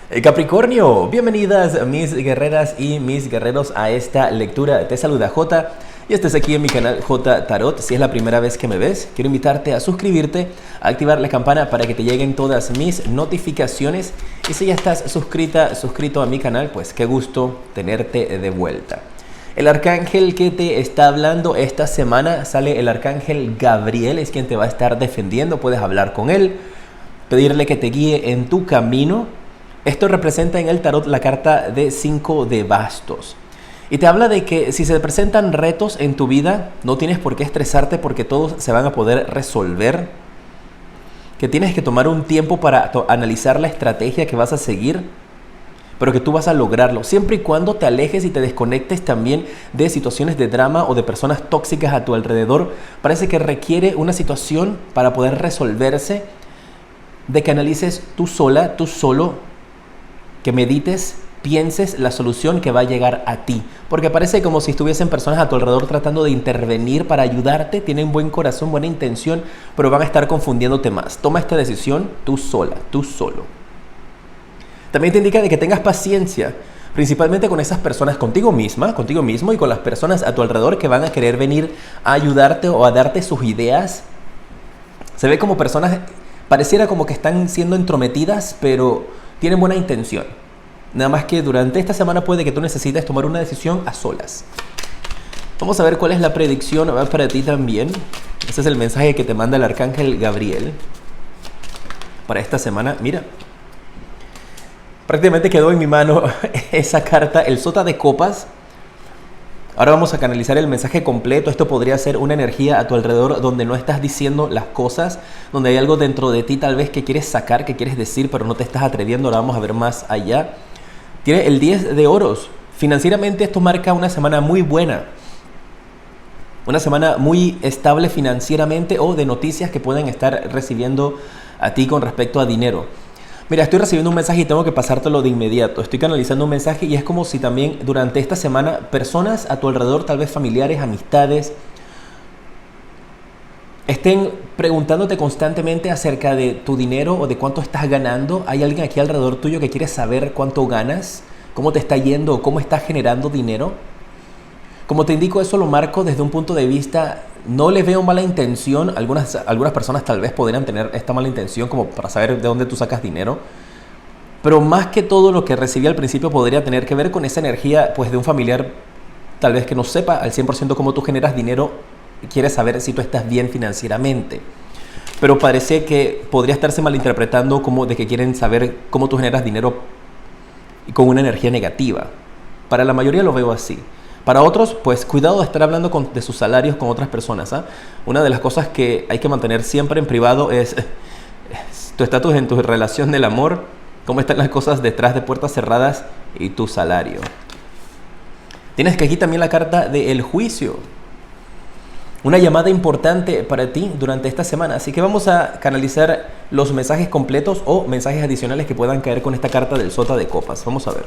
Capricornio, bienvenidas mis guerreras y mis guerreros a esta lectura. Te saluda J y estás aquí en mi canal J Tarot. Si es la primera vez que me ves, quiero invitarte a suscribirte, a activar la campana para que te lleguen todas mis notificaciones. Y si ya estás suscrito a mi canal, pues qué gusto tenerte de vuelta. El arcángel que te está hablando esta semana sale el arcángel Gabriel, es quien te va a estar defendiendo. Puedes hablar con él, pedirle que te guíe en tu camino. Esto representa en el tarot la carta de 5 de bastos. Y te habla de que si se presentan retos en tu vida, no tienes por qué estresarte porque todos se van a poder resolver. Que tienes que tomar un tiempo para analizar la estrategia que vas a seguir, pero que tú vas a lograrlo, siempre y cuando te alejes y te desconectes también de situaciones de drama o de personas tóxicas a tu alrededor. Parece que requiere una situación para poder resolverse, de que analices tú sola, tú solo, que medites, pienses la solución que va a llegar a ti. Porque parece como si estuviesen personas a tu alrededor tratando de intervenir para ayudarte. Tienen buen corazón, buena intención, pero van a estar confundiéndote más. Toma esta decisión tú sola, tú solo. También te indica de que tengas paciencia, principalmente con esas personas, contigo mismo y con las personas a tu alrededor que van a querer venir a ayudarte o a darte sus ideas. Se ve como personas, pareciera como que están siendo entrometidas, pero tienen buena intención. Nada más que durante esta semana puede que tú necesites tomar una decisión a solas. Vamos a ver cuál es la predicción para ti también. Ese es el mensaje que te manda el arcángel Gabriel para esta semana. Mira, prácticamente quedó en mi mano esa carta, el Sota de Copas. Ahora vamos a canalizar el mensaje completo. Esto podría ser una energía a tu alrededor donde no estás diciendo las cosas, donde hay algo dentro de ti tal vez que quieres sacar, que quieres decir, pero no te estás atreviendo. Ahora vamos a ver más allá. Tiene el 10 de oros. Financieramente esto marca una semana muy buena. Una semana muy estable financieramente, o de noticias que pueden estar recibiendo a ti con respecto a dinero. Mira, estoy recibiendo un mensaje y tengo que pasártelo de inmediato. Estoy canalizando un mensaje y es como si también durante esta semana personas a tu alrededor, tal vez familiares, amistades, estén preguntándote constantemente acerca de tu dinero o de cuánto estás ganando. Hay alguien aquí alrededor tuyo que quiere saber cuánto ganas, cómo te está yendo o cómo estás generando dinero. Como te indico, eso lo marco desde un punto de vista, no le veo mala intención. Algunas personas tal vez podrían tener esta mala intención como para saber de dónde tú sacas dinero. Pero más que todo, lo que recibí al principio podría tener que ver con esa energía pues de un familiar tal vez que no sepa al 100% cómo tú generas dinero y quiere saber si tú estás bien financieramente. Pero parece que podría estarse malinterpretando como de que quieren saber cómo tú generas dinero y con una energía negativa. Para la mayoría lo veo así. Para otros, pues cuidado de estar hablando de sus salarios con otras personas. Una de las cosas que hay que mantener siempre en privado es tu estatus en tu relación del amor, cómo están las cosas detrás de puertas cerradas y tu salario. Tienes que aquí también la carta del juicio. Una llamada importante para ti durante esta semana. Así que vamos a canalizar los mensajes completos o mensajes adicionales que puedan caer con esta carta del Sota de Copas. Vamos a ver.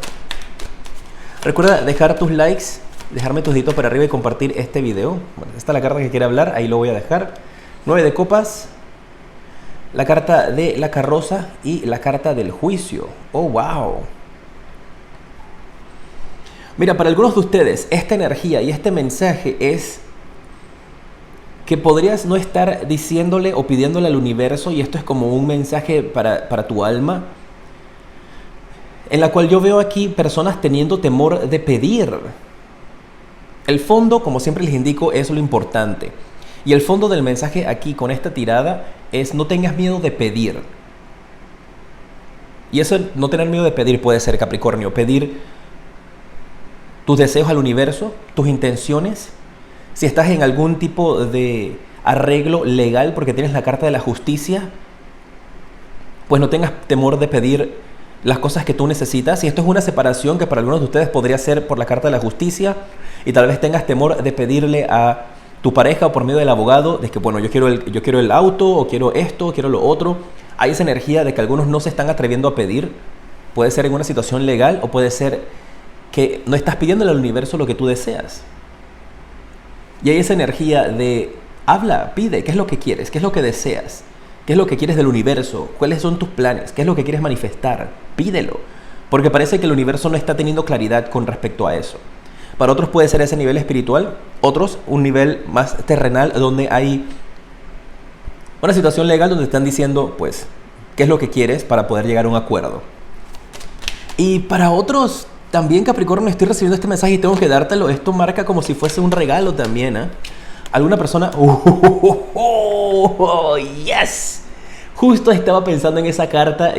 Recuerda dejar tus likes, dejarme tus deditos para arriba y compartir este video. Bueno, esta es la carta que quiere hablar, ahí lo voy a dejar. 9 de copas, la carta de la carroza y la carta del juicio. ¡Oh, wow! Mira, para algunos de ustedes, esta energía y este mensaje es que podrías no estar diciéndole o pidiéndole al universo, y esto es como un mensaje para tu alma, en la cual yo veo aquí personas teniendo temor de pedir. El fondo, como siempre les indico, es lo importante. Y el fondo del mensaje aquí con esta tirada es: no tengas miedo de pedir. Y eso, no tener miedo de pedir, puede ser, Capricornio, pedir tus deseos al universo, tus intenciones. Si estás en algún tipo de arreglo legal porque tienes la carta de la justicia, pues no tengas temor de pedir las cosas que tú necesitas. Y esto es una separación que para algunos de ustedes podría ser por la carta de la justicia, y tal vez tengas temor de pedirle a tu pareja o por medio del abogado de que, bueno, yo quiero el auto, o quiero esto, o quiero lo otro. Hay esa energía de que algunos no se están atreviendo a pedir. Puede ser en una situación legal, o puede ser que no estás pidiéndole al universo lo que tú deseas. Y hay esa energía de habla, pide, ¿qué es lo que quieres? ¿Qué es lo que deseas? ¿Qué es lo que quieres del universo? ¿Cuáles son tus planes? ¿Qué es lo que quieres manifestar? Pídelo. porque parece que el universo no está teniendo claridad con respecto a eso. Para otros puede ser ese nivel espiritual, otros un nivel más terrenal donde hay una situación legal donde están diciendo, pues, qué es lo que quieres para poder llegar a un acuerdo. Y para otros también, Capricornio, estoy recibiendo este mensaje y tengo que dártelo. Esto marca como si fuese un regalo también, ¿eh? Alguna persona... ¡Yes! Justo estaba pensando en esa carta.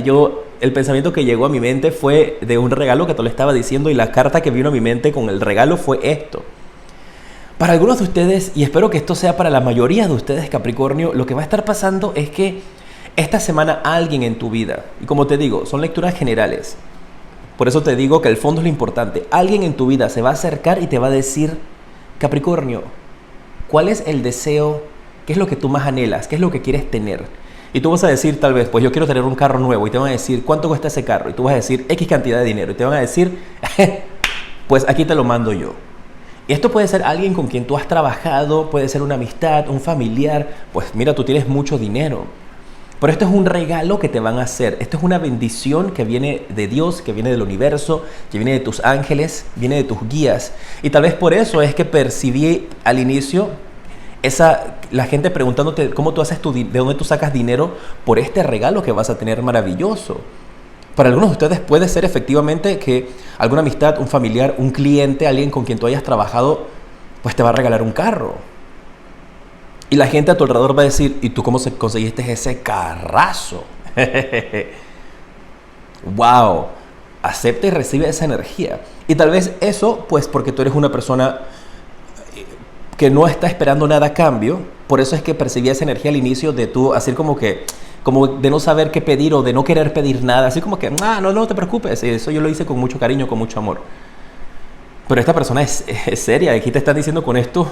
El pensamiento que llegó a mi mente fue de un regalo que te lo estaba diciendo, y la carta que vino a mi mente con el regalo fue esto. Para algunos de ustedes, y espero que esto sea para la mayoría de ustedes, Capricornio, lo que va a estar pasando es que esta semana alguien en tu vida, y como te digo, son lecturas generales, por eso te digo que el fondo es lo importante, alguien en tu vida se va a acercar y te va a decir, Capricornio, ¿cuál es el deseo? ¿Qué es lo que tú más anhelas? ¿Qué es lo que quieres tener? Y tú vas a decir tal vez, pues yo quiero tener un carro nuevo, y te van a decir, ¿cuánto cuesta ese carro? Y tú vas a decir, X cantidad de dinero, y te van a decir, pues aquí te lo mando yo. Y esto puede ser alguien con quien tú has trabajado, puede ser una amistad, un familiar, pues mira, tú tienes mucho dinero. Pero esto es un regalo que te van a hacer, esto es una bendición que viene de Dios, que viene del universo, que viene de tus ángeles, viene de tus guías. Y tal vez por eso es que percibí al inicio la gente preguntándote cómo tú haces de dónde tú sacas dinero por este regalo que vas a tener maravilloso. Para algunos de ustedes puede ser efectivamente que alguna amistad, un familiar, un cliente, alguien con quien tú hayas trabajado, pues te va a regalar un carro. Y la gente a tu alrededor va a decir, ¿y tú cómo conseguiste ese carrazo? ¡Wow! Acepta y recibe esa energía. Y tal vez eso, pues porque tú eres una persona que no está esperando nada a cambio, por eso es que percibía esa energía al inicio de tú, así como de no saber qué pedir o de no querer pedir nada, así como que, no te preocupes, eso yo lo hice con mucho cariño, con mucho amor. Pero esta persona es seria, aquí te están diciendo con esto,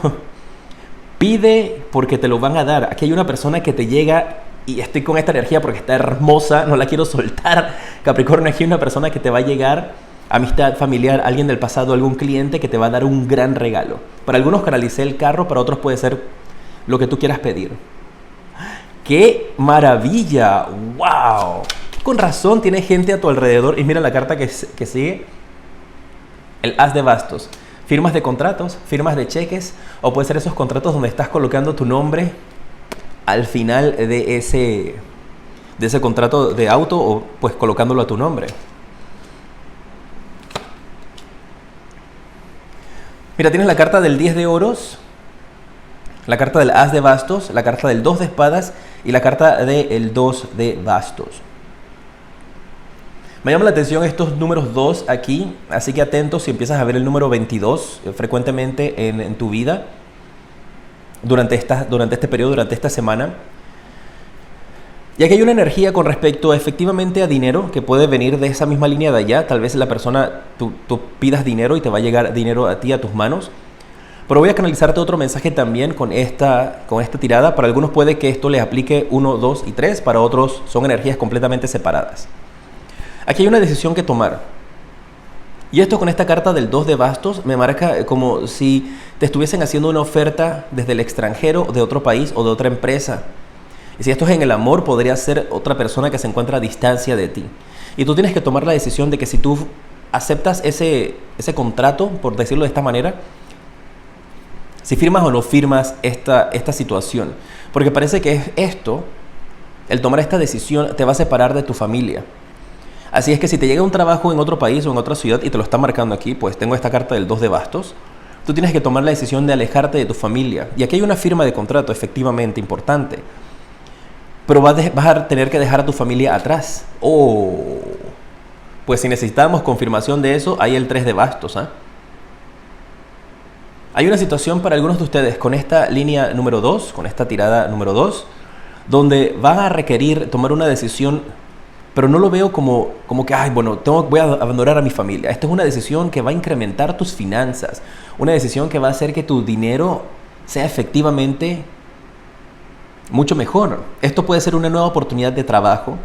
pide porque te lo van a dar. Aquí hay una persona que te llega, y estoy con esta energía porque está hermosa, no la quiero soltar, Capricornio, aquí hay una persona que te va a llegar, amistad, familiar, alguien del pasado, algún cliente que te va a dar un gran regalo. Para algunos canalicé el carro, para otros puede ser lo que tú quieras pedir. ¡Qué maravilla! ¡Wow! Con razón tienes gente a tu alrededor. Y mira la carta que sigue. El As de Bastos. Firmas de contratos, firmas de cheques, o puede ser esos contratos donde estás colocando tu nombre al final de ese contrato de auto, o pues colocándolo a tu nombre. Mira, tienes la carta del 10 de oros, la carta del As de Bastos, la carta del 2 de espadas y la carta del 2 de bastos. Me llama la atención estos números 2 aquí, así que atentos si empiezas a ver el número 22 frecuentemente en tu vida durante este periodo, durante esta semana. Y aquí hay una energía con respecto efectivamente a dinero que puede venir de esa misma línea de allá. Tal vez la persona, tú pidas dinero y te va a llegar dinero a ti, a tus manos. Pero voy a canalizarte otro mensaje también con esta tirada. Para algunos puede que esto les aplique 1, 2 y 3. Para otros son energías completamente separadas. Aquí hay una decisión que tomar. Y esto con esta carta del 2 de bastos me marca como si te estuviesen haciendo una oferta desde el extranjero, de otro país o de otra empresa. Y si esto es en el amor, podría ser otra persona que se encuentra a distancia de ti. Y tú tienes que tomar la decisión de que si tú aceptas ese contrato, por decirlo de esta manera, si firmas o no firmas esta situación. Porque parece que el tomar esta decisión te va a separar de tu familia. Así es que si te llega un trabajo en otro país o en otra ciudad y te lo está marcando aquí, pues tengo esta carta del 2 de bastos, tú tienes que tomar la decisión de alejarte de tu familia. Y aquí hay una firma de contrato efectivamente importante. Pero vas a tener que dejar a tu familia atrás. Pues si necesitamos confirmación de eso, hay el 3 de bastos. Hay una situación para algunos de ustedes con esta línea número 2, con esta tirada número 2, donde van a requerir tomar una decisión, pero no lo veo como que, voy a abandonar a mi familia. Esta es una decisión que va a incrementar tus finanzas, una decisión que va a hacer que tu dinero sea efectivamente mucho mejor. Esto puede ser una nueva oportunidad de trabajo,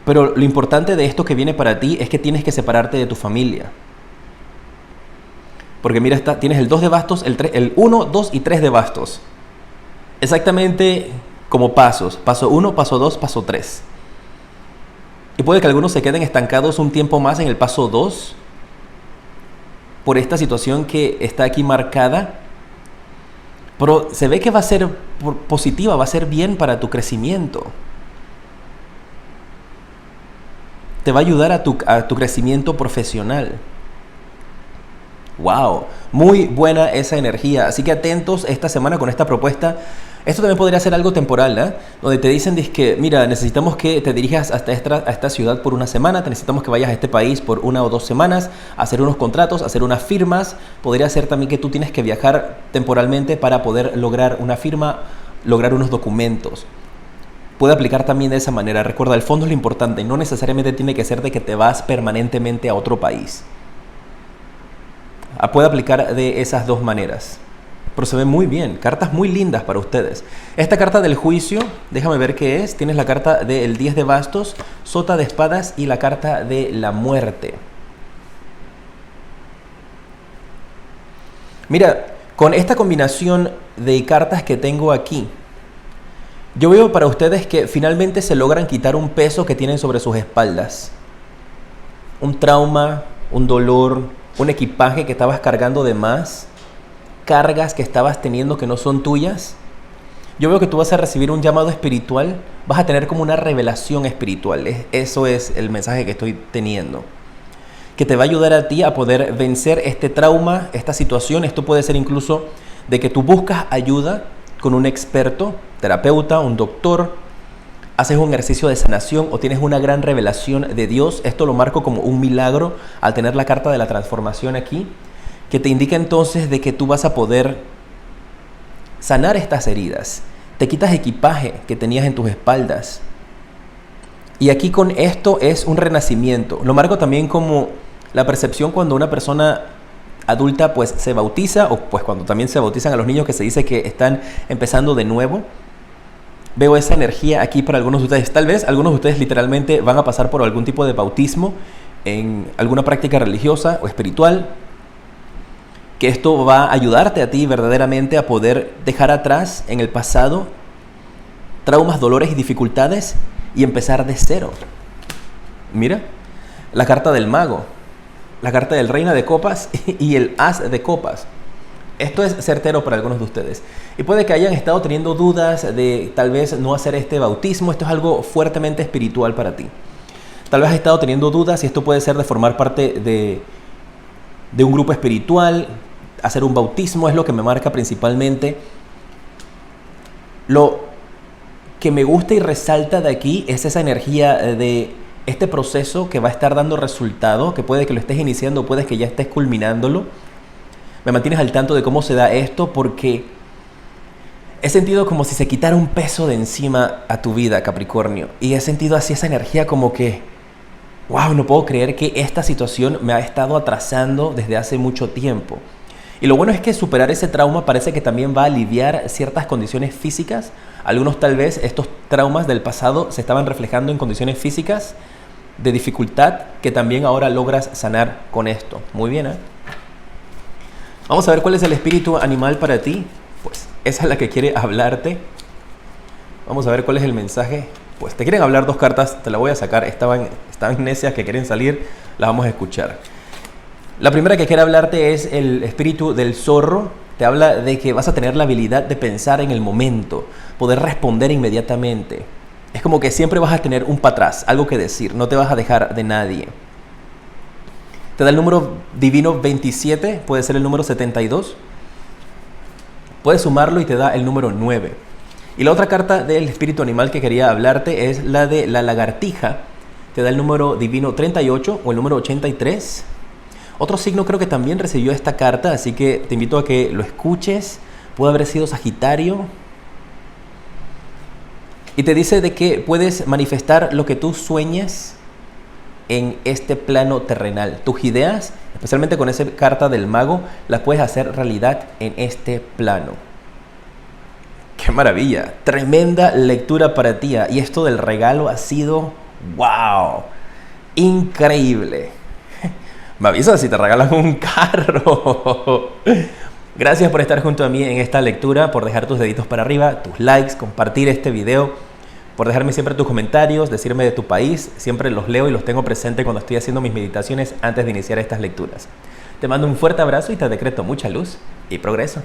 pero lo importante de esto que viene para ti es que tienes que separarte de tu familia. Porque mira, tienes el 2 de bastos, el 1, 2 y 3 de bastos. Exactamente como pasos. Paso 1, paso 2, paso 3. Y puede que algunos se queden estancados un tiempo más en el paso 2 por esta situación que está aquí marcada. Pero se ve que va a ser positiva, va a ser bien para tu crecimiento. Te va a ayudar a tu crecimiento profesional. ¡Wow! Muy buena esa energía. Así que atentos esta semana con esta propuesta. Esto también podría ser algo temporal, ¿eh? Donde te dicen, que mira, necesitamos que te dirijas hasta esta ciudad por una semana, necesitamos que vayas a este país por 1 o 2 semanas, hacer unos contratos, hacer unas firmas. Podría ser también que tú tienes que viajar temporalmente para poder lograr una firma, lograr unos documentos. Puede aplicar también de esa manera. Recuerda, el fondo es lo importante, no necesariamente tiene que ser de que te vas permanentemente a otro país. Puede aplicar de esas dos maneras. Pero se ve muy bien, cartas muy lindas para ustedes. Esta carta del juicio, déjame ver qué es. Tienes la carta del 10 de bastos, sota de espadas y la carta de la muerte. Mira, con esta combinación de cartas que tengo aquí, yo veo para ustedes que finalmente se logran quitar un peso que tienen sobre sus espaldas. Un trauma, un dolor, un equipaje que estabas cargando de más, cargas que estabas teniendo que no son tuyas. Yo veo que tú vas a recibir un llamado espiritual, vas a tener como una revelación espiritual. Eso es el mensaje que estoy teniendo, que te va a ayudar a ti a poder vencer este trauma, esta situación. Esto puede ser incluso de que tú buscas ayuda con un experto, terapeuta, un doctor, haces un ejercicio de sanación o tienes una gran revelación de Dios. Esto lo marco como un milagro al tener la carta de la transformación aquí, que te indica entonces de que tú vas a poder sanar estas heridas. Te quitas equipaje que tenías en tus espaldas. Y aquí con esto es un renacimiento. Lo marco también como la percepción cuando una persona adulta pues se bautiza, o pues cuando también se bautizan a los niños, que se dice que están empezando de nuevo. Veo esa energía aquí para algunos de ustedes. Tal vez algunos de ustedes literalmente van a pasar por algún tipo de bautismo en alguna práctica religiosa o espiritual, que esto va a ayudarte a ti verdaderamente a poder dejar atrás en el pasado traumas, dolores y dificultades y empezar de cero. Mira, la carta del mago, la carta del reina de copas y el as de copas. Esto es certero para algunos de ustedes. Y puede que hayan estado teniendo dudas de tal vez no hacer este bautismo. Esto es algo fuertemente espiritual para ti. Tal vez has estado teniendo dudas y esto puede ser de formar parte de un grupo espiritual. Hacer un bautismo es lo que me marca principalmente. Lo que me gusta y resalta de aquí es esa energía de este proceso que va a estar dando resultado, que puede que lo estés iniciando, puede que ya estés culminándolo. Me mantienes al tanto de cómo se da esto, porque he sentido como si se quitara un peso de encima a tu vida, Capricornio. Y he sentido así esa energía como que, wow, no puedo creer que esta situación me ha estado atrasando desde hace mucho tiempo. Y lo bueno es que superar ese trauma parece que también va a aliviar ciertas condiciones físicas. Algunos tal vez estos traumas del pasado se estaban reflejando en condiciones físicas de dificultad que también ahora logras sanar con esto. Muy bien, ¿eh? Vamos a ver cuál es el espíritu animal para ti. Pues esa es la que quiere hablarte. Vamos a ver cuál es el mensaje. Pues te quieren hablar dos cartas, te la voy a sacar. Estaban necias que quieren salir, las vamos a escuchar. La primera que quiere hablarte es el espíritu del zorro. Te habla de que vas a tener la habilidad de pensar en el momento, poder responder inmediatamente. Es como que siempre vas a tener un para atrás, algo que decir, no te vas a dejar de nadie. Te da el número divino 27, puede ser el número 72. Puedes sumarlo y te da el número 9. Y la otra carta del espíritu animal que quería hablarte es la de la lagartija. Te da el número divino 38 o el número 83. Otro signo creo que también recibió esta carta, así que te invito a que lo escuches. Puede haber sido Sagitario. Y te dice de que puedes manifestar lo que tú sueñes en este plano terrenal. Tus ideas, especialmente con esa carta del mago, las puedes hacer realidad en este plano. ¡Qué maravilla! Tremenda lectura para ti. Y esto del regalo ha sido ¡wow! Increíble. Me avisas si te regalan un carro. Gracias por estar junto a mí en esta lectura, por dejar tus deditos para arriba, tus likes, compartir este video por dejarme siempre tus comentarios, decirme de tu país. Siempre los leo y los tengo presente cuando estoy haciendo mis meditaciones antes de iniciar estas lecturas. Te mando un fuerte abrazo y te decreto mucha luz y progreso.